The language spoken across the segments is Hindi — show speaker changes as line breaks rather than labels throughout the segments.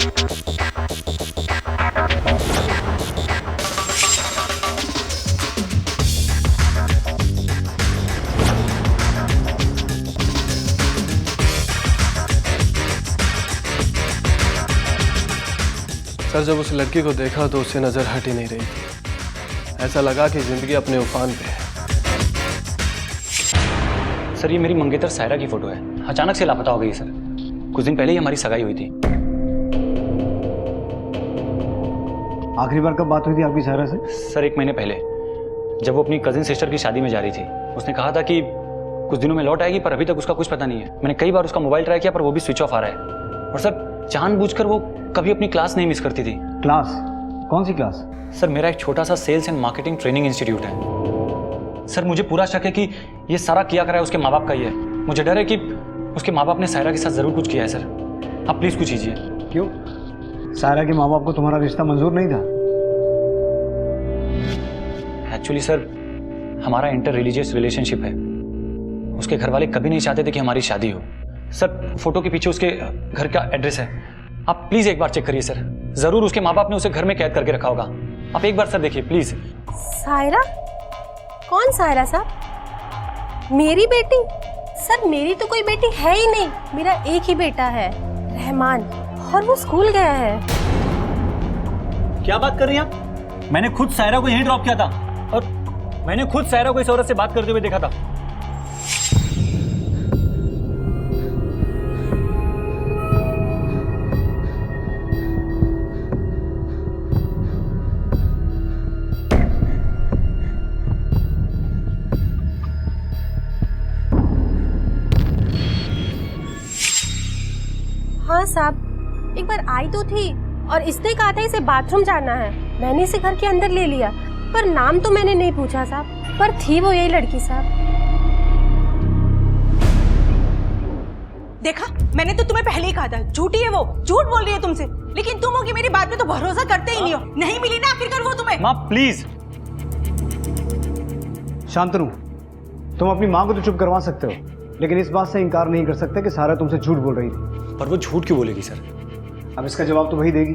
सर, जब उस लड़की को देखा तो उससे नजर हट ही नहीं रही थी। ऐसा लगा कि जिंदगी अपने उफान पे है।
सर, ये मेरी मंगेतर सायरा की फोटो है। अचानक से लापता हो गई सर। कुछ दिन पहले ही हमारी सगाई हुई थी।
आखिरी बार कब बात हुई थी आपकी सायरा से?
सर, 1 महीने पहले, जब वो अपनी कजिन सिस्टर की शादी में जा रही थी। उसने कहा था कि कुछ दिनों में लौट आएगी, पर अभी तक उसका कुछ पता नहीं है। मैंने कई बार उसका मोबाइल ट्राई किया, पर वो भी स्विच ऑफ आ रहा है। और सर, जानबूझकर वो कभी अपनी क्लास नहीं मिस करती थी।
क्लास? कौन सी क्लास?
सर, मेरा एक छोटा सा sales and marketing training institute है। सर, मुझे पूरा शक है कि ये सारा किया करा है उसके माँ बाप का ही है। मुझे डर है कि उसके माँ बाप ने सायरा के साथ जरूर कुछ किया है। सर, आप प्लीज कुछ कीजिए।
क्यों? सायरा के माँ बाप को तुम्हारा रिश्ता मंजूर नहीं था?
एक्चुअली सर, हमारा इंटर रिलीजियस रिलेशनशिप है। उसके घर वाले कभी नहीं चाहते थे कि हमारी शादी हो। सर, फोटो के पीछे उसके घर का एड्रेस है। आप प्लीज एक बार चेक करिए सर। जरूर उसके माँ बाप ने उसे घर में कैद करके रखा होगा। आप एक बार सर देखिए प्लीज।
सायरा? कौन सायरा साहब? मेरी बेटी? सर, मेरी तो कोई बेटी है ही नहीं। मेरा एक ही बेटा है, रहमान, और वो स्कूल गया है।
क्या बात कर रही हैं आप? मैंने खुद सायरा को यहीं ड्रॉप किया था, और मैंने खुद सायरा को इस औरत से बात करते हुए देखा था।
हाँ साहब, एक बार आई तो थी और इसने कहा था इसे बाथरूम जाना है। मैंने इसे घर के अंदर ले लिया, पर नाम तो मैंने नहीं पूछा साहब। पर थी वो यही लड़की साहब।
देखा, मैंने तो तुम्हें पहले ही कहा था, झूठी है वो, झूठ बोल रही है तुमसे। लेकिन तुम हो कि मेरी बात पे तो भरोसा करते ही नहीं हो। नहीं मिली ना आखिरकार वो तुम्हें।
माँ प्लीज।
शांतनु, तुम अपनी माँ को तो चुप करवा सकते हो, लेकिन इस बात से इनकार नहीं कर सकते कि सायरा तुमसे झूठ बोल रही थी।
पर वो झूठ क्यों बोलेगी सर?
अब इसका जवाब तो वही देगी।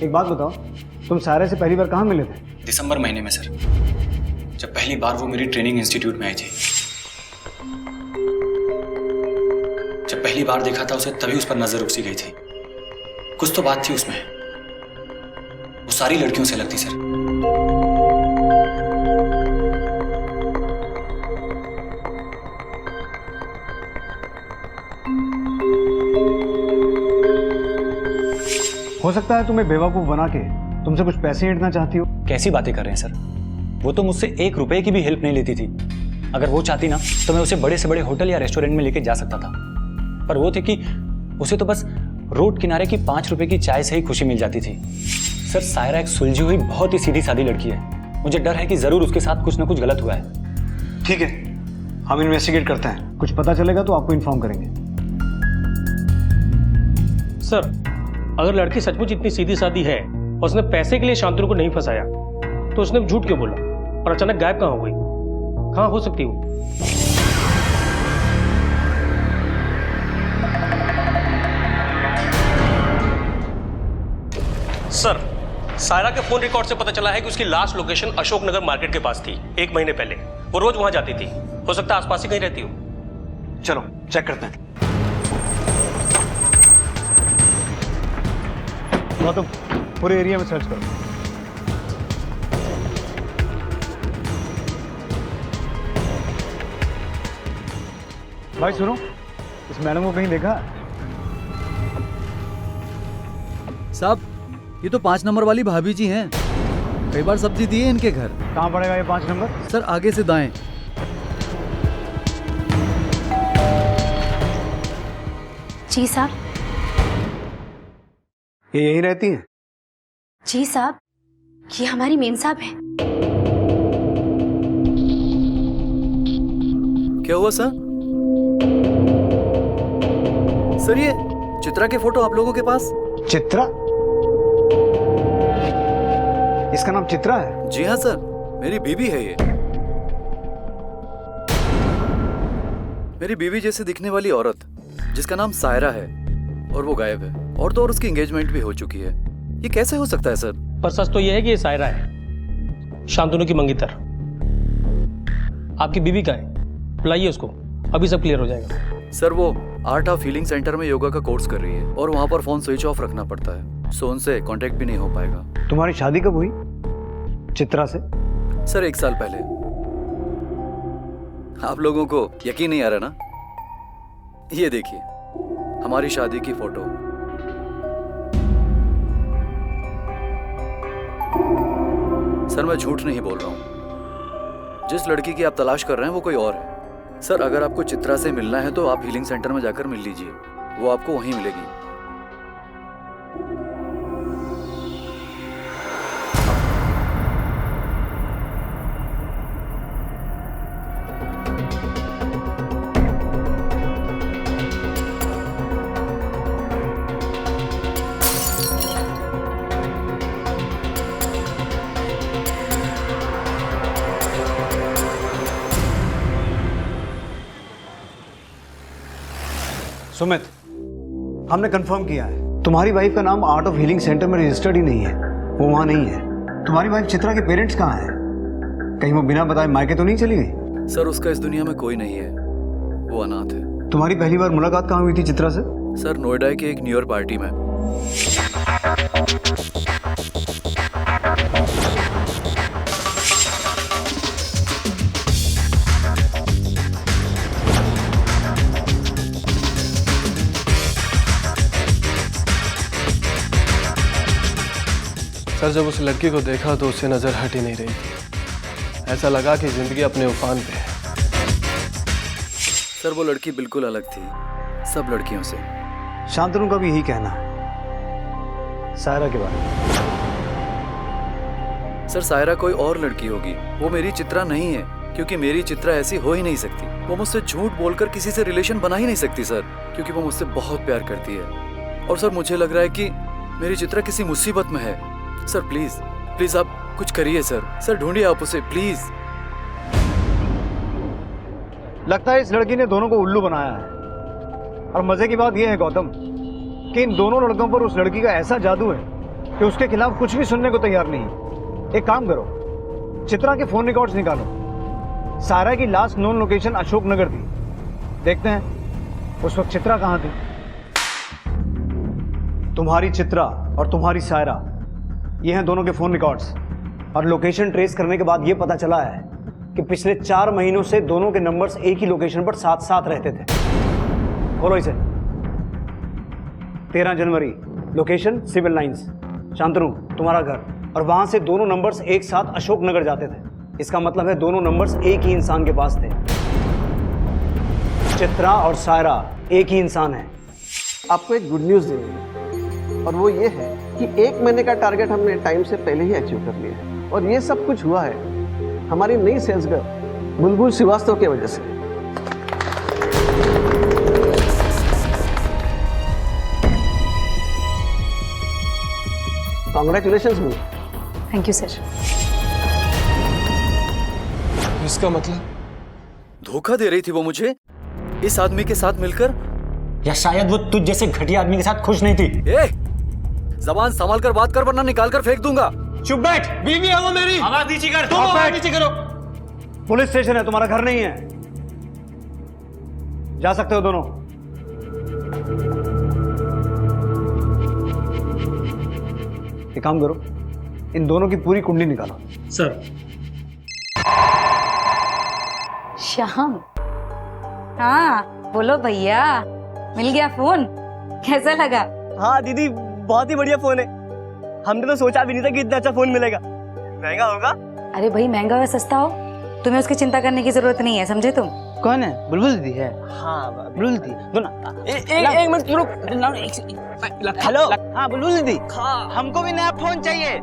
एक बात बताओ, तुम सायरा से पहली बार कहाँ मिले थे?
दिसंबर महीने में सर, जब पहली बार वो मेरी ट्रेनिंग इंस्टीट्यूट में आई थी। जब पहली बार देखा था उसे, तभी उस पर नजर उसी गई थी। कुछ तो बात थी उसमें। वो सारी लड़कियों से लगती सर।
हो सकता है तुम्हें बेवकूफ बना के तुमसे कुछ पैसे ऐंठना चाहती हो।
कैसी बातें कर रहे हैं सर? वो तो मुझसे 1 रुपए की भी हेल्प नहीं लेती थी। अगर वो चाहती ना, तो मैं उसे बड़े से बड़े होटल या रेस्टोरेंट में लेके जा सकता था। पर वो थी कि उसे तो बस रोड किनारे की 5 रुपए की चाय से ही खुशी मिल जाती थी। सर, सायरा एक सुलझी हुई बहुत ही सीधी सादी लड़की है। मुझे डर है कि जरूर उसके साथ कुछ ना कुछ गलत हुआ है।
ठीक है, हम इन्वेस्टिगेट करते हैं। कुछ पता चलेगा तो आपको इन्फॉर्म करेंगे।
सर, अगर लड़की सचमुच इतनी सीधी सादी है और उसने पैसे के लिए शांतनु को नहीं फंसाया, तो उसने झूठ क्यों बोला और अचानक गायब कहाँ हो गई? कहाँ हो सकती वो? सर, सायरा के फोन रिकॉर्ड से पता चला है कि उसकी लास्ट लोकेशन अशोकनगर मार्केट के पास थी 1 महीने पहले। वो रोज वहां जाती थी। हो सकता है आसपास ही कहीं रहती हो।
चलो चेक करते हैं। गौतम, पूरे एरिया में सर्च करो। भाई सुनो, इस मैडम को कहीं देखा?
साहब, ये तो 5 नंबर वाली भाभी जी हैं। कई बार सब्जी दी है इनके घर।
कहाँ पड़ेगा ये 5 नंबर?
सर, आगे से दाएं।
जी साहब।
ये यहीं रहती हैं?
जी साहब, ये हमारी मेम साहब हैं।
क्या हुआ सर? सर, ये चित्रा के फोटो आप लोगों के पास?
चित्रा? इसका नाम चित्रा है?
जी हाँ सर, मेरी बीवी है ये। मेरी बीवी जैसे दिखने वाली औरत जिसका नाम सायरा है, और वो गायब है। और तो और उसकी एंगेजमेंट भी हो चुकी है। ये कैसे हो सकता है सर?
पर सच तो यह है कि ये सायरा है, शांतनु की मंगेतर। आपकी बीवी का है, बुलाइए उसको, अभी सब क्लियर हो जाएगा।
सर वो आर्ट ऑफ हीलिंग सेंटर में योगा का कोर्स कर रही है और वहाँ पर फोन स्विच ऑफ रखना पड़ता है, सो उनसे कांटेक्ट भी नहीं हो पाएगा।
तुम्हारी शादी कब हुई चित्रा से?
सर 1 साल पहले। आप लोगों को यकीन नहीं आ रहा ना? ये देखिए हमारी शादी की फोटो। सर मैं झूठ नहीं बोल रहा हूँ, जिस लड़की की आप तलाश कर रहे हैं वो कोई और है। सर अगर आपको चित्रा से मिलना है तो आप हीलिंग सेंटर में जाकर मिल लीजिए, वो आपको वहीं मिलेगी।
सुमित, हमने कंफर्म किया है तुम्हारी वाइफ का नाम आर्ट ऑफ हीलिंग सेंटर में रजिस्टर्ड ही नहीं है, वो वहां नहीं है। तुम्हारी वाइफ चित्रा के पेरेंट्स कहाँ हैं? कहीं वो बिना बताए मायके तो नहीं चली गई?
सर उसका इस दुनिया में कोई नहीं है, वो अनाथ है।
तुम्हारी पहली बार मुलाकात कहाँ हुई थी चित्रा से?
सर नोएडा की एक न्यू ईयर पार्टी में।
सर जब उस लड़की को देखा तो उससे नजर हट ही नहीं रही थी। ऐसा लगा कि जिंदगी अपने उफान पे है।
सर वो लड़की बिल्कुल अलग थी सब लड़कियों से।
शांतनु का भी यही कहना है सायरा के बारे में।
सर सायरा कोई और लड़की होगी, वो मेरी चित्रा नहीं है, क्योंकि मेरी चित्रा ऐसी हो ही नहीं सकती। वो मुझसे झूठ बोलकर किसी से रिलेशन बना ही नहीं सकती सर, क्योंकि वो मुझसे बहुत प्यार करती है। और सर मुझे लग रहा है कि मेरी चित्रा किसी मुसीबत में है। सर प्लीज प्लीज आप कुछ करिए सर। सर ढूंढिए आप उसे प्लीज।
लगता है इस लड़की ने दोनों को उल्लू बनाया है। और मजे की बात यह है गौतम कि इन दोनों लड़कों पर उस लड़की का ऐसा जादू है कि उसके खिलाफ कुछ भी सुनने को तैयार नहीं। एक काम करो, चित्रा के फोन रिकॉर्ड्स निकालो। सायरा की last known location Ashok Nagar थी, देखते हैं उस वक्त चित्रा कहां थी। तुम्हारी चित्रा और तुम्हारी सायरा, ये हैं दोनों के फोन रिकॉर्ड्स। और लोकेशन ट्रेस करने के बाद ये पता चला है कि पिछले 4 महीनों से दोनों के नंबर्स एक ही लोकेशन पर साथ साथ रहते थे। खोलो इसे। 13 जनवरी, लोकेशन सिविल लाइंस, शांतनु तुम्हारा घर, और वहां से दोनों नंबर्स एक साथ अशोक नगर जाते थे। इसका मतलब है दोनों नंबर्स एक ही इंसान के पास थे। चित्रा और सायरा एक ही इंसान है।
आपको एक गुड न्यूज़ देंगे और वो ये है कि 1 महीने का टारगेट हमने टाइम से पहले ही अचीव कर लिया है। और ये सब कुछ हुआ है हमारी नई सेल्स गर्ल बुलबुल श्रीवास्तव की वजह से। Congratulations bull.
Thank you sir.
इसका मतलब
धोखा दे रही थी वो मुझे इस आदमी के साथ मिलकर,
या शायद वो तुझ जैसे घटिया आदमी के साथ खुश नहीं थी।
ए, जबान संभाल कर बात कर वरना निकाल कर फेंक दूंगा।
चुप बैठ।
बीवी है वो मेरी। आवाज नीचे कर, तुम आवाज नीचे करो।
पुलिस स्टेशन है, तुम्हारा घर नहीं है। जा सकते हो दोनों। एक काम करो, इन दोनों की पूरी कुंडली निकालो।
सर
श्याम, हाँ बोलो भैया, मिल गया फोन, कैसा लगा?
हाँ दीदी, बहुत ही बढ़िया फोन है। हमने तो सोचा भी नहीं था कि इतना अच्छा फोन मिलेगा। महंगा होगा?
अरे भाई महंगा हो सस्ता हो, तुम्हें उसकी चिंता करने की जरूरत नहीं है, समझे तुम?
कौन है? बुलबुल दीदी है। हाँ बुलबुल दीदी। एक मिनट रुक। हेलो। हाँ बुलबुल दीदी, हमको भी नया फोन चाहिए।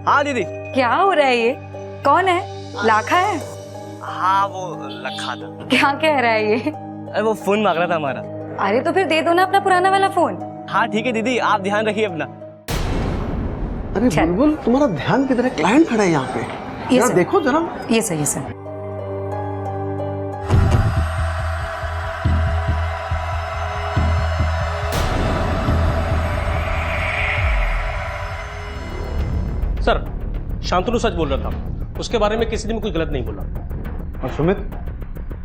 हाँ दीदी।
क्या हो रहा है ये? कौन है? लाखा है?
हाँ वो लखा था।
क्या कह रहा है ये?
अरे वो फोन मांग रहा था हमारा।
अरे तो फिर दे दो ना अपना पुराना वाला फोन।
हाँ ठीक है दीदी, आप ध्यान रखिए अपना।
अरे बुलबुल, तुम्हारा ध्यान किधर है? क्लाइंट खड़ा है यहाँ पे, जरा देखो जरा।
ये सही है सर।
शांतनु सच बोल रहा था, उसके बारे में किसी ने भी कोई गलत नहीं बोला।
और सुमित?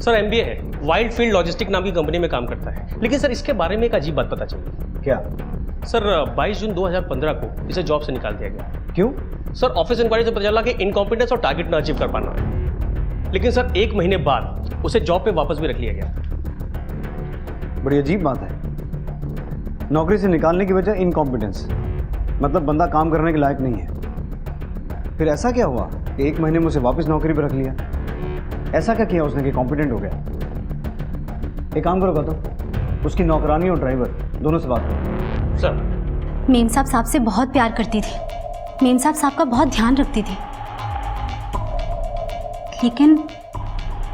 सर MBA है, वाइल्ड फील्ड लॉजिस्टिक नाम की कंपनी में काम करता है। लेकिन सर इसके बारे में एक अजीब बात पता चली।
क्या?
सर 22 जून 2015 को इसे जॉब से निकाल दिया गया।
क्यों?
सर ऑफिस इंक्वायरी से पता चला कि इनकॉम्पिटेंस और टारगेट ना अचीव कर पाना। लेकिन सर 1 महीने बाद उसे जॉब पे वापस भी रख लिया गया।
बड़ी अजीब बात है, नौकरी से निकालने की वजह इनकॉम्पिटेंस, मतलब बंदा काम करने के लायक नहीं है। फिर ऐसा क्या हुआ कि 1 महीने में उसे वापस नौकरी पर रख लिया? ऐसा क्या किया उसने कि कॉम्पिटेंट हो गया? एक काम करो गौतम, उसकी नौकरानी और ड्राइवर दोनों से बात करो।
सर
मेम साहब से बहुत प्यार करती थी, मेम साहब का बहुत ध्यान रखती थी, लेकिन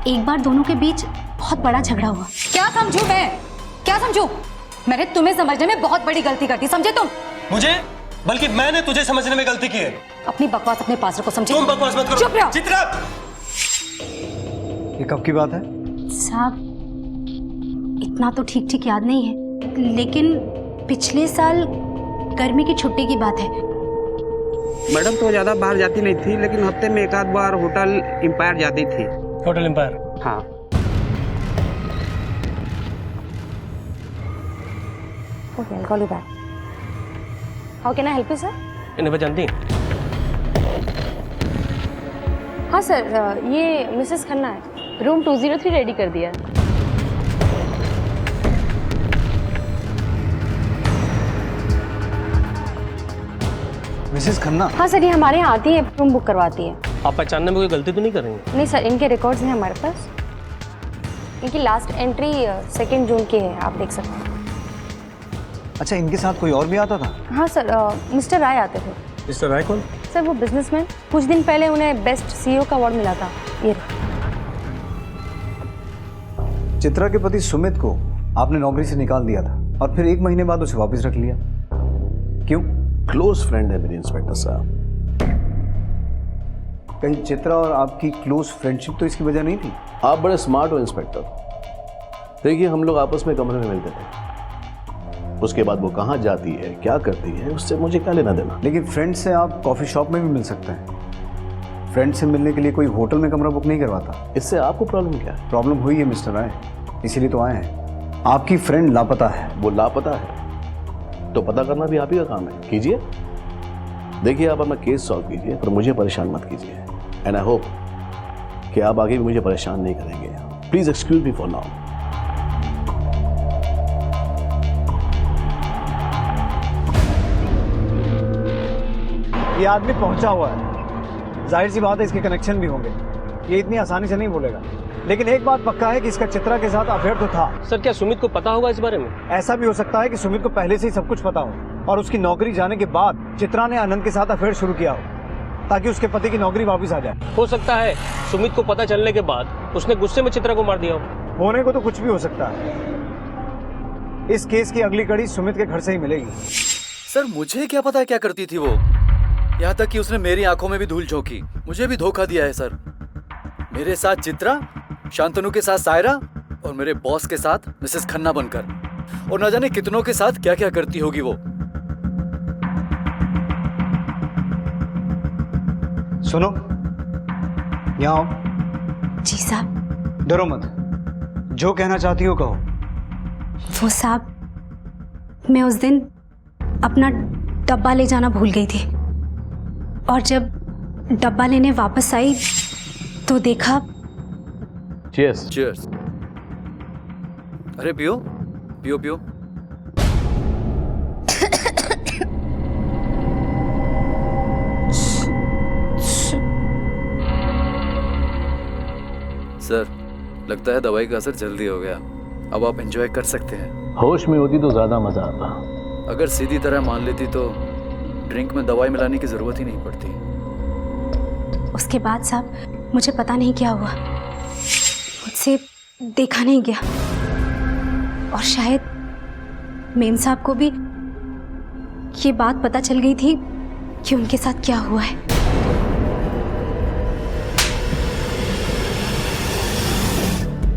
एक बार दोनों के बीच बहुत बड़ा झगड़ा हुआ।
क्या समझू मैं? क्या समझू? मैंने तुम्हें समझने में बहुत बड़ी गलती कर दी, समझे तुम?
मुझे? बल्कि मैंने तुझे समझने में गलती की है।
अपनी बकवास अपने पास रखो, समझे?
तुम बकवास मत करो।
चुप रहो।
चित्रा!
ये कब की बात है?
साहब इतना तो ठीक ठीक याद नहीं है, लेकिन पिछले साल गर्मी की छुट्टी की बात है।
मैडम तो ज़्यादा बाहर जाती नहीं थी, लेकिन हफ्ते में 1 आध बार होटल एम्पायर जाती थी।
Hotel empire?
हाँ।
Okay, I'll call you back. How can I help you, sir?
इन्हें वह जानती हैं?
हाँ सर, ये मिसेस खन्ना है, रूम 203 रेडी कर दिया है।
मिसेस खन्ना?
हाँ सर, ये हमारे यहाँ आती है, रूम बुक करवाती है।
आप पहचानने में कोई गलती तो नहीं कर रही हैं?
नहीं सर, इनके रिकॉर्ड्स हैं हमारे पास। इनकी लास्ट एंट्री 2 जून की है, आप देख सकते हैं।
अच्छा, इनके साथ कोई और भी आता था?
हाँ सर, मिस्टर राय आते थे।
मिस्टर राय कौन?
सर वो बिजनेसमैन, कुछ दिन पहले उन्हें बेस्ट CEO का अवार्ड मिला था। ये
चित्रा के पति सुमित को आपने नौकरी से निकाल दिया था और फिर 1 महीने बाद उसे वापस रख लिया, क्यों?
क्लोज फ्रेंड है मेरी इंस्पेक्टर साहब।
कहीं चित्रा और आपकी क्लोज फ्रेंडशिप तो इसकी वजह नहीं थी?
आप बड़े स्मार्ट हो इंस्पेक्टर। देखिए, हम लोग आपस में कमरे में मिलते थे, उसके बाद वो कहाँ जाती है, क्या करती है, उससे मुझे क्या लेना देना।
लेकिन फ्रेंड से आप कॉफी शॉप में भी मिल सकते हैं, फ्रेंड से मिलने के लिए कोई होटल में कमरा बुक नहीं करवाता।
इससे आपको प्रॉब्लम क्या है?
प्रॉब्लम हुई है मिस्टर राय, इसीलिए तो आए हैं। आपकी फ्रेंड लापता है।
वो लापता है तो पता करना भी आप ही का काम है, कीजिए। देखिए, आप अपना केस सॉल्व कीजिए, पर मुझे परेशान मत कीजिए। एंड आई होप कि आप आगे भी मुझे परेशान नहीं करेंगे। Please excuse me for now.
ये आदमी पहुंचा हुआ है, जाहिर सी बात है इसके कनेक्शन भी होंगे, ये इतनी आसानी से नहीं बोलेगा। लेकिन एक बात पक्का है कि इसका चित्रा के साथ अफेयर तो था।
सर क्या सुमित को पता होगा इस बारे में?
ऐसा भी हो सकता है कि सुमित को पहले से ही सब कुछ पता हो और उसकी नौकरी जाने के बाद चित्रा ने आनंद के साथ अफेयर शुरू किया हो ताकि उसके पति की नौकरी वापस आ जाए।
हो सकता है सुमित को पता चलने के बाद उसने गुस्से में चित्रा को मार दिया हो।
होने को तो कुछ भी हो सकता है। इस केस की अगली कड़ी सुमित के घर से ही मिलेगी।
सर मुझे क्या पता क्या करती थी वो, यहाँ तक कि उसने मेरी आंखों में भी धूल झोंकी। मुझे भी धोखा दिया है सर। मेरे साथ चित्रा, शांतनु के साथ सायरा और मेरे बॉस के साथ मिसेस खन्ना बनकर, और न जाने कितनों के साथ क्या क्या करती होगी वो।
सुनो, यहाँ आओ।
जी साहब।
डरो मत, जो कहना चाहती हो कहो।
वो साहब, मैं उस दिन अपना डब्बा ले जाना भूल गई थी और जब डब्बा लेने वापस आई तो देखा।
चीयर्स।
चीयर्स। अरे पियो पियो पियो। सर लगता है दवाई का असर जल्दी हो गया, अब आप एंजॉय कर सकते हैं।
होश में होती तो ज्यादा मजा आता।
अगर सीधी तरह मान लेती तो ड्रिंक में दवाई मिलाने की जरूरत ही नहीं पड़ती।
उसके बाद साहब मुझे पता नहीं क्या हुआ, मुझसे देखा नहीं गया और शायद मेम साहब को भी ये बात पता चल गई थी कि उनके साथ क्या हुआ है।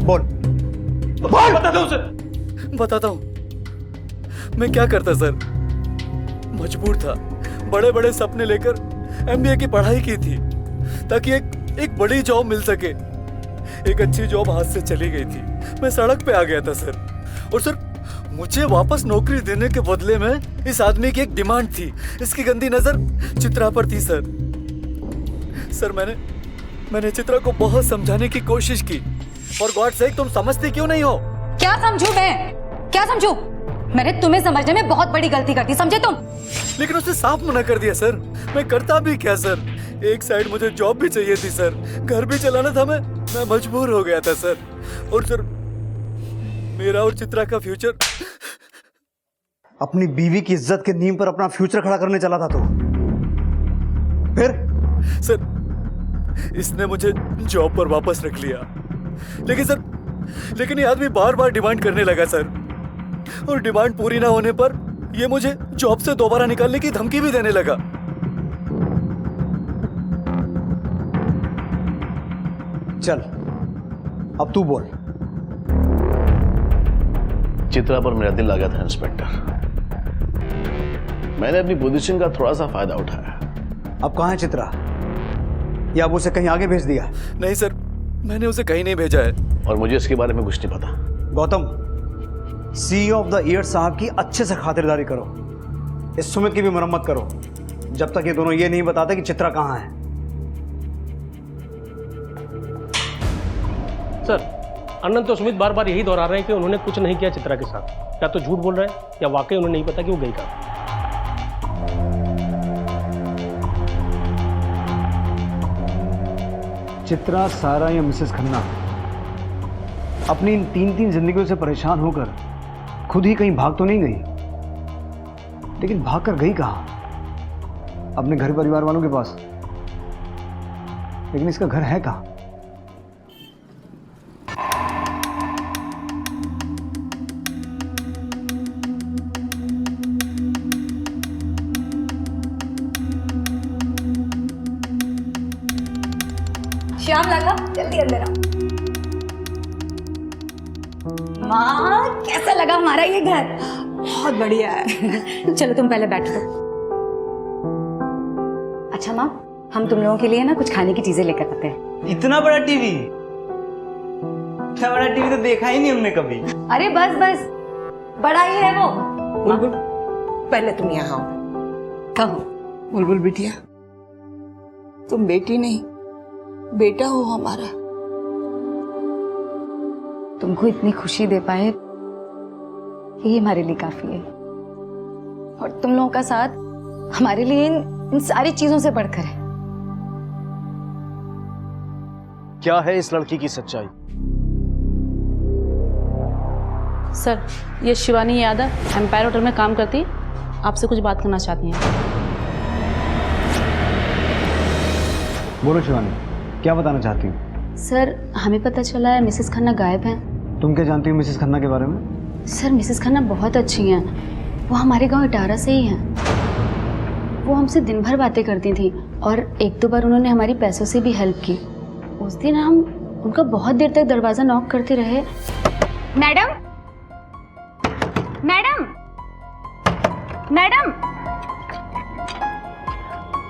बोल।
बताता हूँ सर, बताता हूँ। मैं क्या करता सर, मजबूर था। बड़े बड़े सपने लेकर MBA की पढ़ाई की थी ताकि एक बड़ी जॉब मिल सके। एक अच्छी जॉब हाथ से चली गई थी, मैं सड़क पे आ गया था सर। और सर मुझे वापस नौकरी देने के बदले में इस आदमी की एक डिमांड थी, इसकी गंदी नजर चित्रा पर थी सर। सर मैंने चित्रा को बहुत समझाने की कोशिश की, और गॉड सेक तुम समझती क्यों नहीं हो?
क्या समझूं मैं? क्या समझूं? मैंने तुम्हें समझने में बहुत बड़ी गलती कर दी, समझे तुम?
लेकिन उसने साफ मना कर दिया सर। मैं करता भी क्या सर? एक साइड मुझे जॉब भी चाहिए थी सर, घर भी चलाना था, मैं मजबूर हो गया था सर। और सर मेरा और चित्रा का फ्यूचर।
अपनी बीवी की इज्जत के नींव पर अपना फ्यूचर खड़ा करने चला था तो फिर?
सर इसने मुझे जॉब पर वापस रख लिया, लेकिन ये आदमी बार बार डिमांड करने लगा सर। और डिमांड पूरी ना होने पर ये मुझे जॉब से दोबारा निकालने की धमकी भी देने लगा।
चल अब तू बोल।
चित्रा पर मेरा दिल लगा था इंस्पेक्टर, मैंने अपनी पोजीशन का थोड़ा सा फायदा उठाया।
अब कहां है चित्रा? या अब उसे कहीं आगे भेज दिया?
नहीं सर, मैंने उसे कहीं नहीं भेजा है।
और मुझे इसके बारे में कुछ नहीं पता।
Gautam, CEO of the year साहब की अच्छे से खातिरदारी करो, इस सुमित की भी मरम्मत करो, जब तक ये दोनों ये नहीं बताते कि चित्रा कहां है।
सर अनंत तो सुमित बार बार यही दोहरा रहे हैं कि उन्होंने कुछ नहीं किया चित्रा के साथ। या तो झूठ बोल रहे हैं या वाकई उन्हें नहीं पता कि वो गई कहाँ।
चित्रा, सारा या मिसेस खन्ना अपनी इन तीन जिंदगियों से परेशान होकर खुद ही कहीं भाग तो नहीं गई, लेकिन भाग कर गई कहां? अपने घर परिवार वालों के पास। लेकिन इसका घर है कहां?
श्याम लाला, जल्दी अंदर आओ। माँ, कैसा लगा हमारा ये घर?
बहुत बढ़िया है।
चलो तुम पहले बैठो। अच्छा माँ, हम तुम लोगों के लिए ना कुछ खाने की चीजें लेकर आते हैं।
इतना बड़ा टीवी? इतना बड़ा टीवी तो देखा ही नहीं हमने कभी।
अरे बस बस, बड़ा ही है वो।
बुलबुल, पहले तुम यहाँ आओ।
कहो।
बुलबुल बिटिया, तुम बेटी नहीं बेटा हो हमारा।
तुमको इतनी खुशी दे पाए यही हमारे लिए काफी है। और तुम लोगों का साथ हमारे लिए इन सारी चीजों से बढ़कर है।
क्या है इस लड़की की सच्चाई?
सर, ये शिवानी यादव एम्पायर होटल में काम करती, आपसे कुछ बात करना चाहती हैं।
बोलो शिवानी, क्या बताना चाहती हूँ?
सर, हमें पता चला है मिसेस खन्ना गायब हैं।
तुम क्या जानती हो मिसेस खन्ना के बारे में?
सर, मिसेस खन्ना बहुत अच्छी हैं। वो हमारे गांव इटारा से ही हैं। वो हमसे दिन भर बातें करती थी और एक दो बार उन्होंने हमारी पैसों से भी हेल्प की। उस दिन हम उनका बहुत देर तक दरवाज़ा नॉक करते रहे। मैडम, मैडम, मैडम,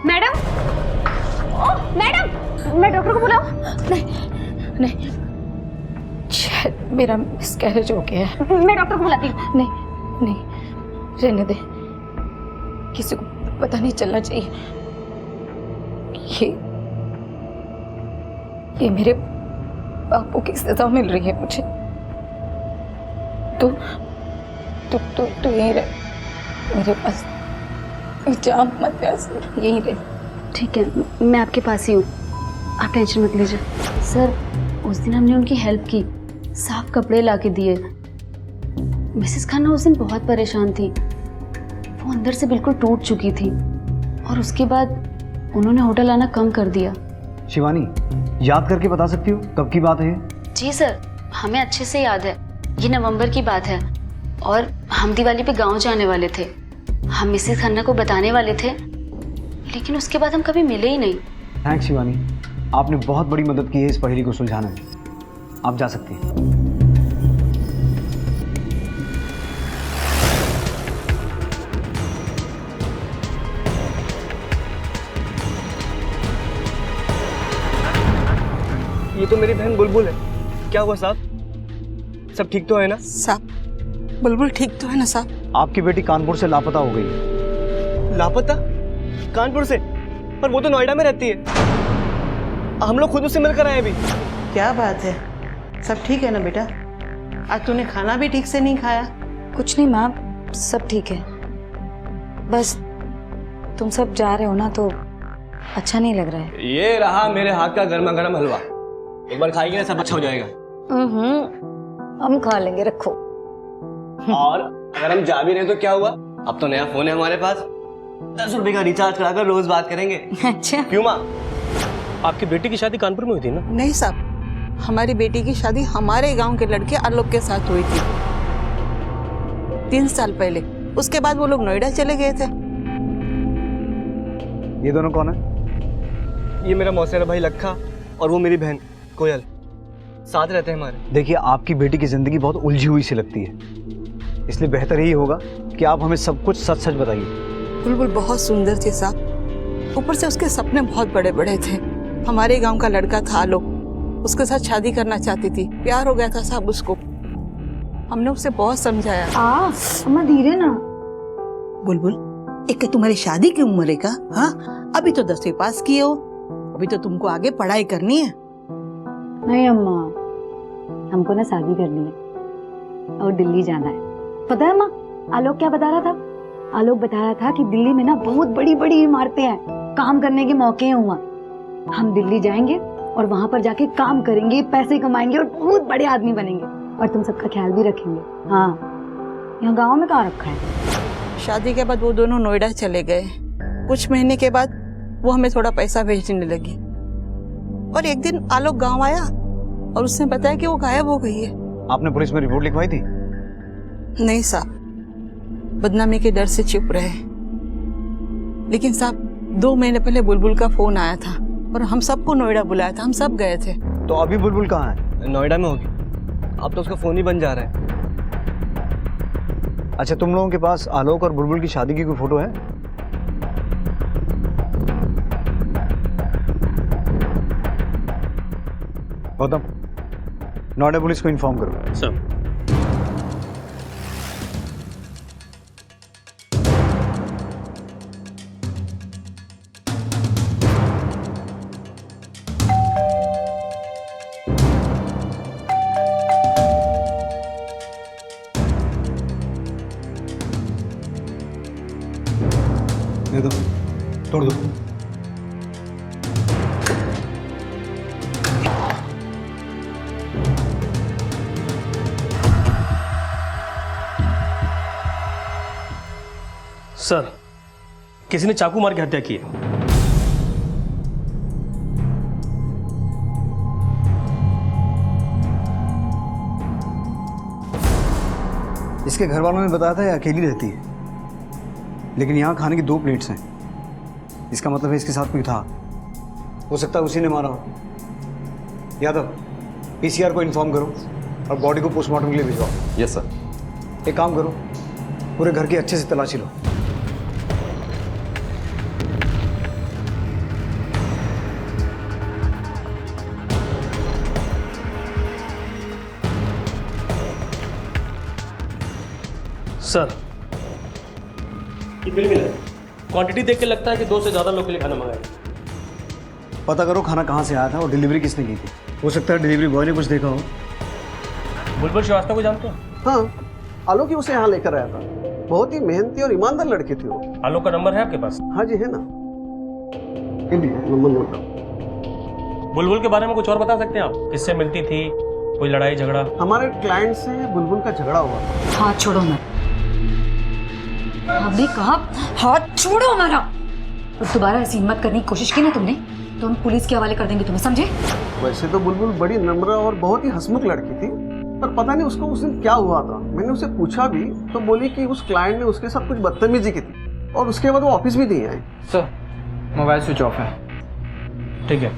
मैडम, ओह मैडम, मैं डॉक्टर को बुलाऊं? नहीं नहीं, शायद मेरा मिसकैरेज हो गया है। मैं डॉक्टर को बुलाती हूँ। नहीं नहीं, रहने दे, किसी को पता नहीं चलना चाहिए। ये मेरे बापू की सजा मिल रही है मुझे। तू यहीं रह मेरे पास, जाम मत यहीं रह। ठीक है, मैं आपके पास ही हूँ, आप टेंशन मत लीजिए। सर, उस दिन हमने उनकी हेल्प की, साफ कपड़े ला के दिए। मिसेस खन्ना उस दिन बहुत परेशान थी, वो अंदर से बिल्कुल टूट चुकी थी और उसके बाद उन्होंने होटल आना कम कर दिया।
शिवानी, याद करके बता सकती हो कब की बात है ये?
जी सर, हमें अच्छे से याद है। ये नवंबर की बात है और हम दिवाली पे गांव जाने वाले थे। हम मिसेस खन्ना को बताने वाले थे, लेकिन उसके बाद हम कभी मिले ही नहीं।
थैंक्स शिवानी, आपने बहुत बड़ी मदद की है इस पहेली को सुलझाने में। आप जा सकती हैं।
तो मेरी बहन बुलबुल है। क्या हुआ साहब, सब ठीक तो है ना?
साहब बुलबुल ठीक तो है ना साहब?
आपकी बेटी कानपुर से लापता हो गई है।
लापता? कानपुर से? पर वो तो नोएडा में रहती है। हम लोग खुद उससे मिलकर आए अभी।
क्या बात है, सब ठीक है ना बेटा? आज तूने खाना भी ठीक से नहीं खाया?
कुछ नहीं माँ, सब ठीक है। बस तुम सब जा रहे हो ना तो अच्छा नहीं लग रहा है।
ये रहा मेरे हाथ का गर्मा गर्म हलवा, एक बार खाएंगे ना सब अच्छा हो जाएगा।
हम खा लेंगे, रखो।
और अगर हम जा भी रहे तो क्या हुआ, अब तो नया फोन है हमारे पास, 10 रुपए का रिचार्ज कराकर रोज बात करेंगे।
अच्छा
क्यों माँ?
आपकी बेटी की शादी कानपुर में हुई थी ना?
नहीं साहब, हमारी बेटी की शादी हमारे गांव के लड़के आलोक के साथ हुई थी 3 साल पहले। उसके बाद वो लोग नोएडा चले गए थे।
ये दोनों कौन है?
ये मेरा मौसेरा भाई लखा और वो मेरी बहन कोयल, साथ रहते हैं हमारे।
देखिए, आपकी बेटी की जिंदगी बहुत उलझी हुई सी लगती है, इसलिए बेहतर यही होगा कि आप हमें सब कुछ सच सच बताइए।
बुलबुल बहुत सुंदर थी साहब, ऊपर से उसके सपने बहुत बड़े बड़े थे। हमारे गांव का लड़का था आलोक, उसके साथ शादी करना चाहती थी, प्यार हो गया था साहब उसको। हमने उसे बहुत समझाया।
अम्मा धीरे ना।
बुलबुल, एक तुम्हारी शादी की उम्र है का? हाँ, अभी तो 10वीं पास किए हो, अभी तो तुमको आगे पढ़ाई करनी है।
नहीं अम्मा, हमको ना शादी करनी है और दिल्ली जाना है। पता है अम्मा, आलोक क्या बता रहा था? आलोक बता रहा था कि दिल्ली में ना बहुत बड़ी बड़ी इमारतें हैं, काम करने के मौके हैं वहाँ। हम दिल्ली जाएंगे और वहाँ पर जाके काम करेंगे, पैसे कमाएंगे और बहुत बड़े आदमी बनेंगे, और तुम सबका ख्याल भी रखेंगे। हाँ, यहाँ गाँव में कहाँ रखा है।
शादी के बाद वो दोनों नोएडा चले गए। कुछ महीने के बाद वो हमें थोड़ा पैसा भेजने लगी, और एक दिन आलोक गांव आया और उसने बताया कि वो गायब हो गई है।
आपने पुलिस में रिपोर्ट लिखवाई थी?
नहीं साहब, बदनामी के डर से चुप रहे। लेकिन साहब 2 महीने पहले बुलबुल का फोन आया था और हम सबको नोएडा बुलाया था, हम सब गए थे।
तो अभी बुलबुल कहाँ है?
नोएडा में होगी, अब तो उसका फोन ही बन जा रहा है।
अच्छा, तुम लोगों के पास आलोक और बुलबुल की शादी की कोई फोटो है? गौतम, नोएडा पुलिस को इन्फॉर्म करो।
सर।
दे दो, तोड़ दो।
सर, किसी ने चाकू मार के हत्या की है।
इसके घर वालों ने बताया था ये अकेली रहती है, लेकिन यहाँ खाने की 2 प्लेट्स हैं। इसका मतलब है इसके साथ कोई था, हो सकता है उसी ने मारा हो। यादव, पीसीआर को इन्फॉर्म करो और बॉडी को पोस्टमार्टम के लिए भिजवाओ।
Yes sir.
एक काम करो, पूरे घर की अच्छे से तलाशी लो।
सर, ये बिल मिला है। क्वांटिटी देख के लगता है कि 2 से ज़्यादा लोग के लिए खाना मंगाया।
पता करो खाना कहाँ से आया था और डिलीवरी किसने की थी। हो सकता है डिलीवरी बॉय ने कुछ देखा हो।
बुलबुल श्रीवास्तव को जानते हो?
हाँ, आलोक ही उसे यहाँ लेकर आया था। बहुत ही मेहनती और ईमानदार लड़की थी वो।
आलोक का नंबर है आपके पास?
हाँ जी, है ना। नंबर नोट करो।
बुलबुल के बारे में कुछ और बता सकते हैं आप? किससे मिलती थी, कोई लड़ाई झगड़ा?
हमारे क्लाइंट से बुलबुल का झगड़ा हुआ था।
हाथ छोड़ो मत। अभी कहा हाथ छोड़ो हमारा, और दोबारा ऐसी हिम्मत करने की कोशिश की ना तुमने तो हम पुलिस के हवाले कर देंगे तुम्हें, समझे?
वैसे तो बुलबुल बड़ी नम्र और बहुत ही हंसमुख लड़की थी, पर पता नहीं उसको उस दिन क्या हुआ था। मैंने उसे पूछा भी तो बोली कि उस क्लाइंट ने उसके साथ कुछ बदतमीजी की थी और उसके बाद वो ऑफिस भी नहीं आई।
सर, मोबाइल स्विच ऑफ है।
ठीक है।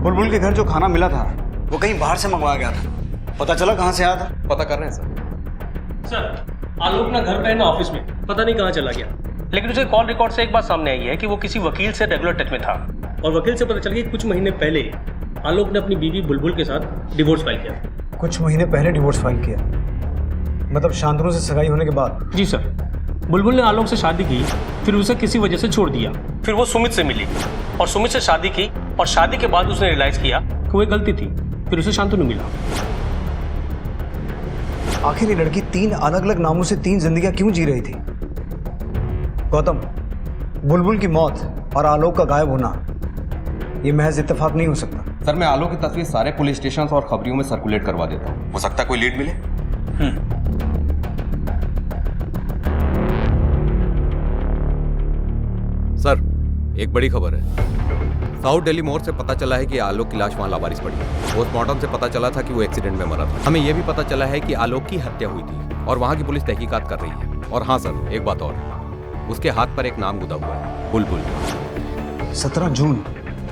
बुलबुल के घर जो खाना मिला था वो कहीं बाहर से मंगवाया गया था। पता चला कहाँ से आया था?
पता कर रहे हैं सर।
सर, आलोक ना घर पे है ना ऑफिस में, पता नहीं कहाँ चला गया। लेकिन उसे कॉल रिकॉर्ड से एक बात सामने आई है कि वो किसी वकील से रेगुलर टच में था, और वकील से पता चल गया कि कुछ महीने पहले आलोक ने अपनी बीवी बुलबुल के साथ डिवोर्स फाइल किया।
कुछ महीने पहले डिवोर्स फाइल किया, मतलब शांतनु से सगाई होने के बाद?
जी सर। बुलबुल ने आलोक से शादी की, फिर उसे किसी वजह से छोड़ दिया। फिर वो सुमित से मिली और सुमित से शादी की, और शादी के बाद उसने रियलाइज किया कि वो एक गलती थी, फिर उसे शांतनु मिला।
आखिर ये लड़की 3 अलग अलग नामों से 3 जिंदगियां क्यों जी रही थी? गौतम, बुलबुल की मौत और आलोक का गायब होना ये महज इत्तेफाक नहीं हो सकता।
सर, मैं आलोक की तस्वीर सारे पुलिस स्टेशन और खबरियों में सर्कुलेट करवा देता हूँ, हो सकता है कोई लीड मिले। सर, एक बड़ी खबर है। साउथ दिल्ली मोड़ से पता चला है कि आलोक की लाश वहां लावारिस पड़ी है। पोस्टमार्टम से पता चला था कि वो एक्सीडेंट में मरा था। हमें यह भी पता चला है कि आलोक की हत्या हुई थी और वहां की पुलिस तहकीकात कर रही है। और हाँ सर, एक बात और, उसके हाथ पर एक नाम गुदा हुआ है, बुलबुल।
17 जून,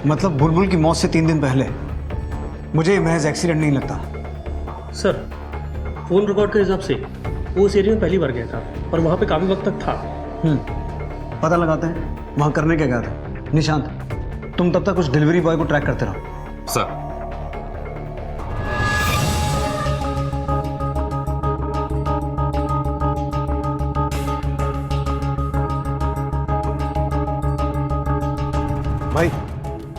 मतलब बुलबुल की मौत से 3 दिन पहले। मुझे महज एक्सीडेंट नहीं लगता।
सर, फोन रिकॉर्ड के हिसाब से वो उस एरिया में पहली बार गया था और वहाँ पे काफी वक्त तक था।
पता लगाते हैं वहाँ करने क्या गया था। निशांत, तुम तब तक उस डिलीवरी बॉय को ट्रैक करते रहो।
सर।
भाई,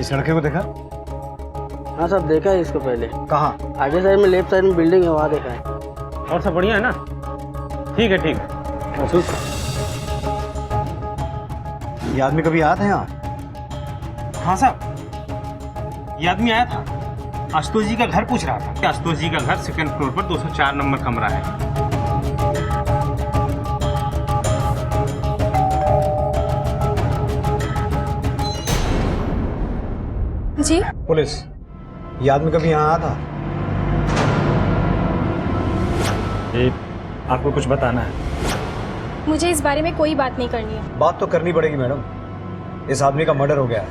इस लड़के को देखा?
हाँ सर, देखा है इसको पहले।
कहाँ?
आगे साइड में, लेफ्ट साइड में बिल्डिंग है, वहाँ देखा है।
और सब बढ़िया है ना? ठीक है, ठीक।
ये आदमी कभी आया था यहाँ?
हाँ साहब, ये आदमी आया था। आशुतोष जी का घर पूछ रहा था। आशुतोष जी का घर 2nd फ्लोर पर 204 नंबर कमरा है।
जी
पुलिस, ये आदमी कभी यहाँ आया था?
आपको कुछ बताना है?
मुझे इस बारे में कोई बात नहीं करनी है।
बात तो करनी पड़ेगी मैडम, इस आदमी का मर्डर हो गया है।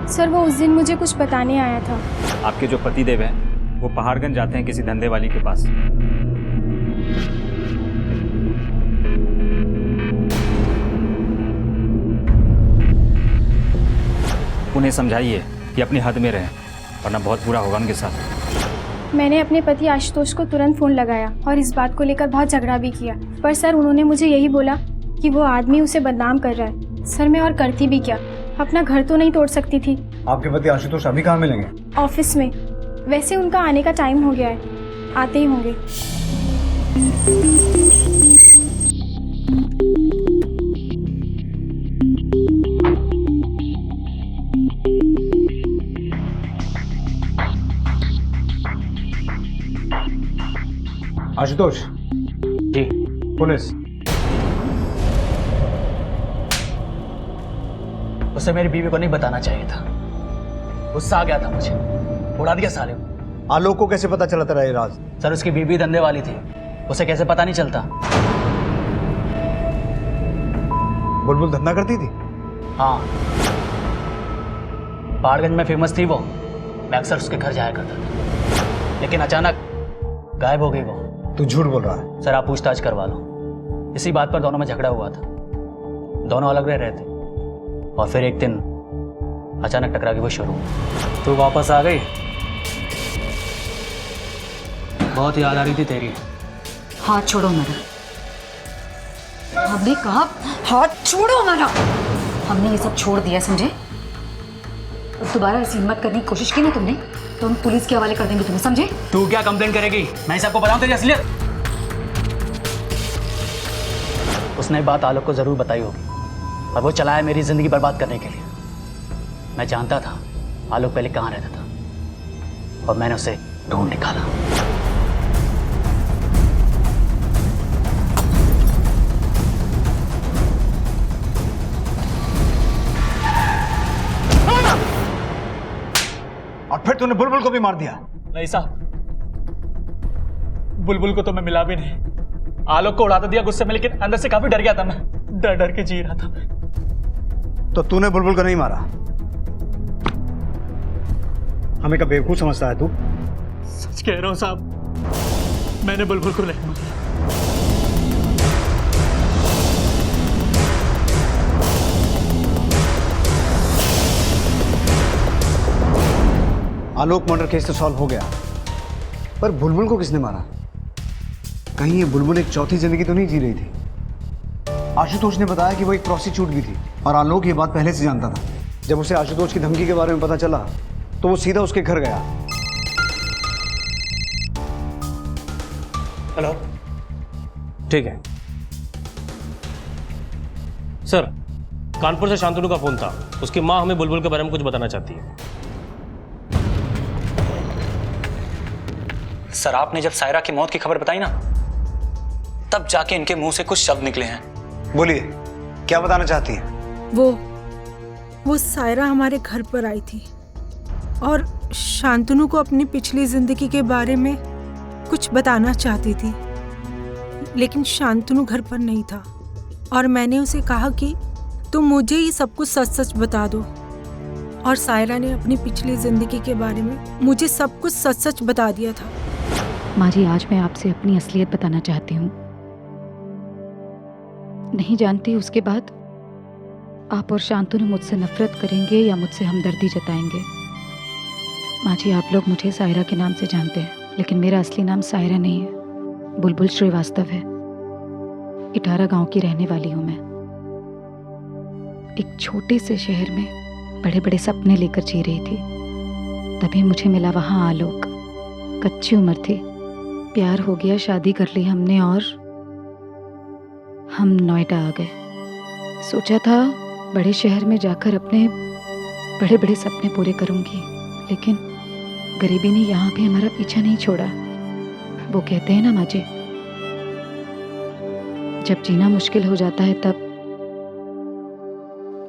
सर, वो उस दिन मुझे कुछ बताने आया था।
आपके जो पति देव हैं वो पहाड़गंज जाते हैं किसी धंधे वाली के पास। उन्हें समझाइए कि अपनी हद में रहें, वरना बहुत बुरा होगा उनके साथ।
मैंने अपने पति आशुतोष को तुरंत फ़ोन लगाया और इस बात को लेकर बहुत झगड़ा भी किया, पर सर उन्होंने मुझे यही बोला कि वो आदमी उसे बदनाम कर रहा है। सर, मैं और करती भी क्या, अपना घर तो नहीं तोड़ सकती थी।
आपके पति आशुतोष अभी कहाँ मिलेंगे?
ऑफिस में। वैसे उनका आने का टाइम हो गया है, आते ही होंगे।
आशुतोष
जी।
पुलिस।
उसे मेरी बीवी को नहीं बताना चाहिए था, गुस्सा आ गया था मुझे, उड़ा दिया साले को।
आलोक को कैसे पता चला तेरा ये राज?
सर, उसकी बीवी धंधे वाली थी, उसे कैसे पता नहीं चलता?
बुलबुल धंधा करती थी?
हाँ, पहाड़गंज में फेमस थी वो, मैं अक्सर उसके घर जाया करता था, लेकिन अचानक गायब हो गई वो।
तू झूठ बोल रहा है?
सर, आप पूछताछ करवा लो। इसी बात पर दोनों में झगड़ा हुआ था, दोनों अलग रह रहे थे और फिर एक दिन अचानक टकरा के वो शुरू हुई। तू वापस आ गई, बहुत याद आ रही थी तेरी।
हाथ छोड़ो मेरा। हमने कहा हाथ छोड़ो मेरा। हमने ये सब छोड़ दिया, समझे? अब दोबारा ऐसी हिम्मत करने की कोशिश की ना तुमने तो हम पुलिस के हवाले कर देंगे तुम्हें, समझे?
तू क्या कंप्लेंट करेगी? मैं सबको बताऊं तेरी असलियत। उसने बात आलोक को जरूर बताई होगी और वो चला है मेरी जिंदगी बर्बाद करने के लिए। मैं जानता था आलोक पहले कहाँ रहता था और मैंने उसे ढूंढ निकाला।
और फिर तूने बुलबुल को भी मार दिया?
नहीं साहब, बुलबुल को तो मैं मिला भी नहीं। आलोक को उड़ा तो दिया गुस्से में, लेकिन अंदर से काफी डर गया था मैं। डर डर के जी रहा था।
तो तूने बुलबुल को नहीं मारा? हमें क्या बेवकूफ समझता है तू?
सच कह रहा हूं साहब, मैंने बुलबुल को नहीं मारा।
आलोक मर्डर केस तो सॉल्व हो गया, पर बुलबुल को किसने मारा? कहीं ये बुलबुल एक चौथी जिंदगी तो नहीं जी रही थी? आशुतोष ने बताया कि वो एक प्रोस्टिट्यूट भी थी और आलोक ये बात पहले से जानता था। जब उसे आशुतोष की धमकी के बारे में पता चला तो वो सीधा उसके घर गया।
हेलो, ठीक है सर। कानपुर से शांतनु का फोन था। उसकी माँ हमें बुलबुल के बारे में कुछ बताना चाहती है।
सर, आपने जब सायरा की मौत की खबर बताई ना, तब जाके इनके मुंह से कुछ शब्द निकले हैं।
बोलिए, क्या बताना चाहती है?
वो सायरा हमारे घर पर आई थी और शांतनु को अपनी पिछली जिंदगी के बारे में कुछ बताना चाहती थी, लेकिन शांतनु घर पर नहीं था और मैंने उसे कहा कि तुम मुझे ही सब कुछ सच सच बता दो। और सायरा ने अपनी पिछली जिंदगी के बारे में मुझे सब कुछ सच सच बता दिया था।
माँ जी, आज मैं आपसे अपनी असलियत बताना चाहती हूँ। नहीं जानती उसके बाद आप और शांतनु मुझसे नफरत करेंगे या मुझसे हमदर्दी जताएंगे। माँ जी, आप लोग मुझे सायरा के नाम से जानते हैं, लेकिन मेरा असली नाम सायरा नहीं है, बुलबुल श्रीवास्तव है। इटारा गांव की रहने वाली हूँ मैं। एक छोटे से शहर में बड़े बड़े सपने लेकर जी रही थी। तभी मुझे मिला वहाँ आलोक। कच्ची उम्र थी, प्यार हो गया, शादी कर ली हमने और हम नोएडा आ गए। सोचा था बड़े शहर में जाकर अपने बड़े बड़े सपने पूरे करूंगी, लेकिन गरीबी ने यहाँ भी हमारा पीछा नहीं छोड़ा। वो कहते हैं ना माँ जी, जब जीना मुश्किल हो जाता है तब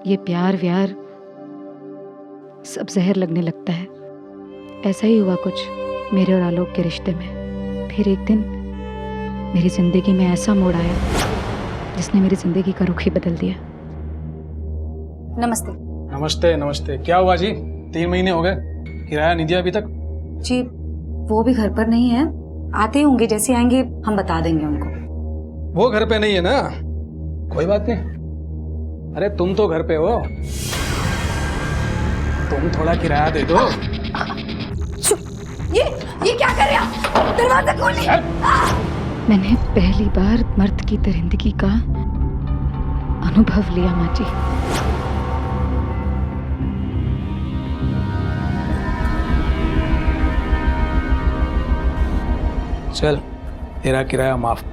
ये प्यार व्यार सब जहर लगने लगता है। ऐसा ही हुआ कुछ मेरे और आलोक के रिश्ते में। फिर एक दिन मेरी जिंदगी में ऐसा मोड़ आया जिसने मेरी जिंदगी का रुख ही बदल दिया।
नमस्ते।
नमस्ते नमस्ते। क्या हुआ जी? 3 महीने हो गए, किराया नहीं दिया अभी तक?
जी, वो भी घर पर नहीं है, आते होंगे, जैसे आएंगे हम बता देंगे उनको।
वो घर पे नहीं है ना? कोई बात नहीं। अरे तुम तो घर पे हो, तुम थोड़ा किराया दे दो।
ये क्या कर रहे हो? दरवाजा खोलिए।
मैंने पहली बार मर्द की दरिंदगी का अनुभव लिया माँ जी।
चल, तेरा किराया माफ।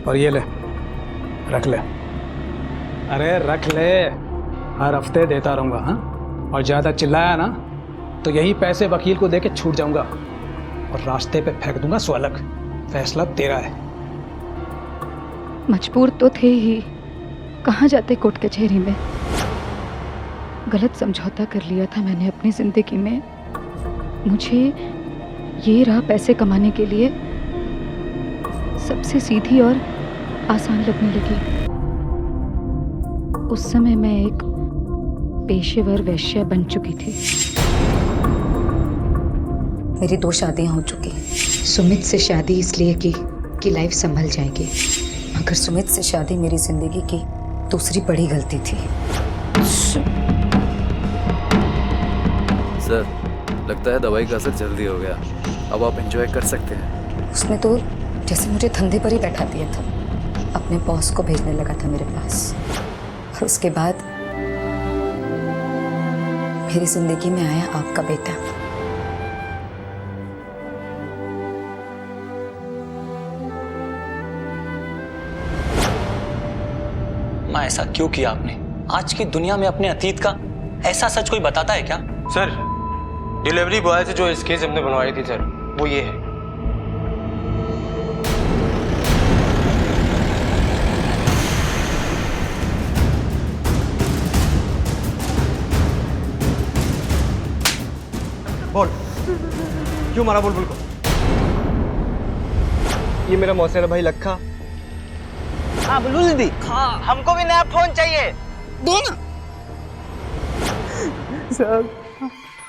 और ये ले, रख ले। अरे रख ले, हर हफ्ते देता रहूंगा। हाँ, और ज्यादा चिल्लाया ना तो यही पैसे वकील को देके छूट जाऊंगा और रास्ते पे फेंक दूंगा स्वलग। फैसला तेरा है।
मजबूर तो थे ही, कहाँ जाते कोर्ट कचहरी में। गलत समझौता कर लिया था मैंने अपनी जिंदगी में। मुझे ये राह पैसे कमाने के लिए सबसे सीधी और आसान लगने लगी। उस समय मैं एक पेशेवर वेश्या बन चुकी थी।
मेरी 2 शादियां हो चुकी। सुमित से शादी इसलिए की कि लाइफ संभल जाएगी, मगर सुमित से शादी मेरी जिंदगी की दूसरी बड़ी गलती थी।
सर, लगता है दवाई का असर जल्दी हो गया। अब आप एंजॉय कर सकते हैं।
उसने तो जैसे मुझे धंधे पर ही बैठा दिया था। अपने बॉस को भेजने लगा था मेरे पास, और उसके बाद मेरी जिंदगी में आया आपका बेटा।
माँ, ऐसा क्यों किया आपने? आज की दुनिया में अपने अतीत का ऐसा सच कोई बताता है क्या?
सर, डिलीवरी बॉय से जो स्केच हमने बनवाई थी सर, वो ये है।
बोल, क्यों मारा बुलबुल को?
ये मेरा मौसेरा भाई लखा।
हाँ बुलबुल दीदी, हाँ हमको भी नया फोन चाहिए। दो ना।
सब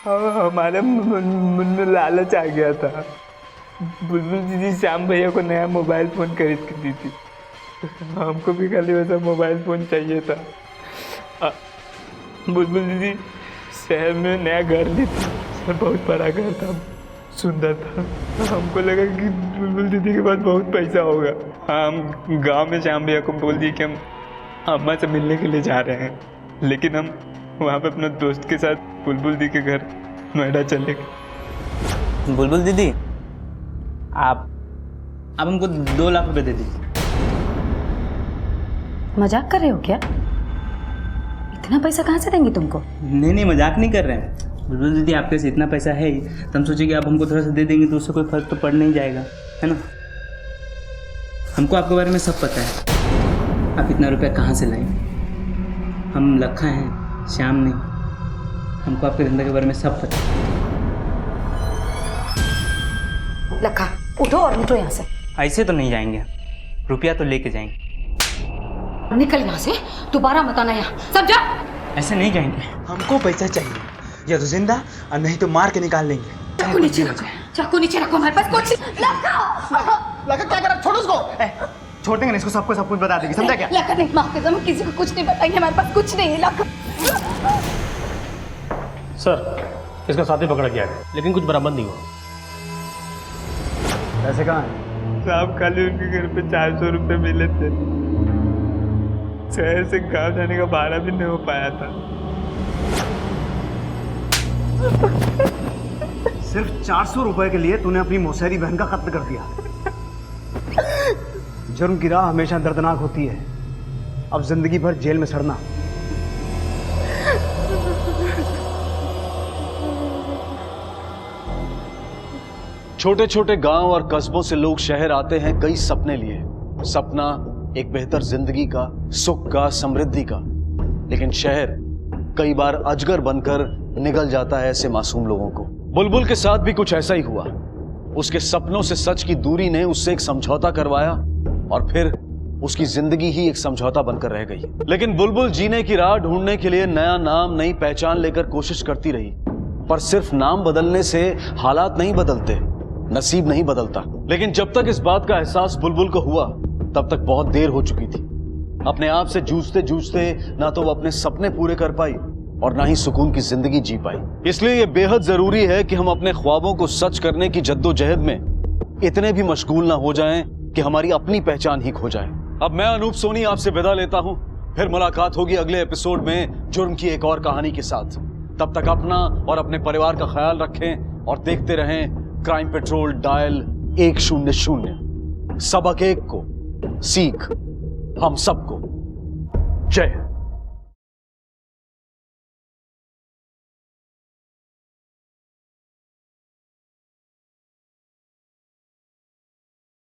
हमारे मन में लालच आ गया था। बुलबुल दीदी श्याम भैया को नया मोबाइल फोन खरीद के दी थी, हमको भी खाली वैसा मोबाइल फोन चाहिए था। बुलबुल दीदी शहर में नया घर ली थी सर, बहुत बड़ा घर था, सुंदर था। हमको लगा कि बुलबुल दीदी के पास बहुत पैसा होगा। हम गांव में श्याम भैया को बोल दिए कि हम अम्मा से मिलने के लिए जा रहे हैं, लेकिन हम वहाँ पे अपने दोस्त के साथ बुलबुल दी के घर नोएडा चले गए।
बुलबुल दीदी, आप हमको 2 लाख रुपए दे दीजिए।
मजाक कर रहे हो क्या? इतना पैसा कहाँ से देंगे तुमको?
नहीं, मजाक नहीं कर रहे हैं। बुलबुल दीदी, आपके पास इतना पैसा है ही, तो हम सोचे कि आप हमको थोड़ा सा दे देंगे तो उससे कोई फर्क तो पड़ नहीं जाएगा, है ना? हमको आपके बारे में सब पता है, आप इतना रुपया कहाँ से लाए। हम लखा हैं, श्याम नहीं। हमको आपके धंधे के बारे में सब पता है।
लखा, उठो और उठो यहाँ से।
ऐसे तो नहीं जाएंगे, रुपया तो लेके जाएंगे।
निकल यहाँ से, दोबारा मत आना यहाँ, समझा?
ऐसे नहीं जाएंगे।
हमको पैसा चाहिए, या तो जिंदा और नहीं तो मार के निकाल लेंगे।
चाकू नीचे रखो, चाकू नीचे रखो, हमारे पास कुछ।
लखा क्या कर रहा? छोड़ो उसको। छोड़ देंगे, इसको सबको सब कुछ बता देंगे, समझा क्या?
लखा नहीं, माफ कर, हम किसी को कुछ नहीं बताएंगे, हमारे पास कुछ नहीं है। लखा
सर, इसका साथी पकड़ा गया है, लेकिन कुछ बरामद नहीं हुआ।
पैसे कहाँ हैं?
साहब, खाली उनके घर पे 400 रुपये मिले थे। शहर से गांव जाने का भाड़ा भी नहीं हो पाया था।
सिर्फ 400 रुपए के लिए तूने अपनी मौसेरी बहन का कत्ल कर दिया। जुर्म की राह हमेशा दर्दनाक होती है, अब जिंदगी भर जेल में सड़ना।
छोटे छोटे गांव और कस्बों से लोग शहर आते हैं कई सपने लिए। सपना एक बेहतर जिंदगी का, सुख का, समृद्धि का। लेकिन शहर कई बार अजगर बनकर निगल जाता है ऐसे मासूम लोगों को। बुलबुल के साथ भी कुछ ऐसा ही हुआ। उसके सपनों से सच की दूरी ने उससे एक समझौता करवाया और फिर उसकी जिंदगी ही एक समझौता बनकर रह गई। लेकिन बुलबुल जीने की राह ढूंढने के लिए नया नाम, नई पहचान लेकर कोशिश करती रही। पर सिर्फ नाम बदलने से हालात नहीं बदलते, नसीब नहीं बदलता। लेकिन जब तक इस बात का एहसास बुलबुल को हुआ, तब तक बहुत देर हो चुकी थी। अपने आप से जूझते जूझते ना तो वो अपने सपने पूरे कर पाई और ना ही सुकून की जिंदगी जी पाई। इसलिए ये बेहद जरूरी है कि हम अपने ख्वाबों को सच करने की जद्दोजहद में इतने भी मशगूल ना हो जाएं कि हमारी अपनी पहचान ही खो जाए। अब मैं अनूप सोनी आपसे विदा लेता हूं, फिर मुलाकात होगी अगले एपिसोड में जुर्म की एक और कहानी के साथ। तब तक अपना और अपने परिवार का ख्याल रखें और देखते रहें क्राइम पेट्रोल डायल 100। सबक एक को, सीख हम सबको। जय हिंद।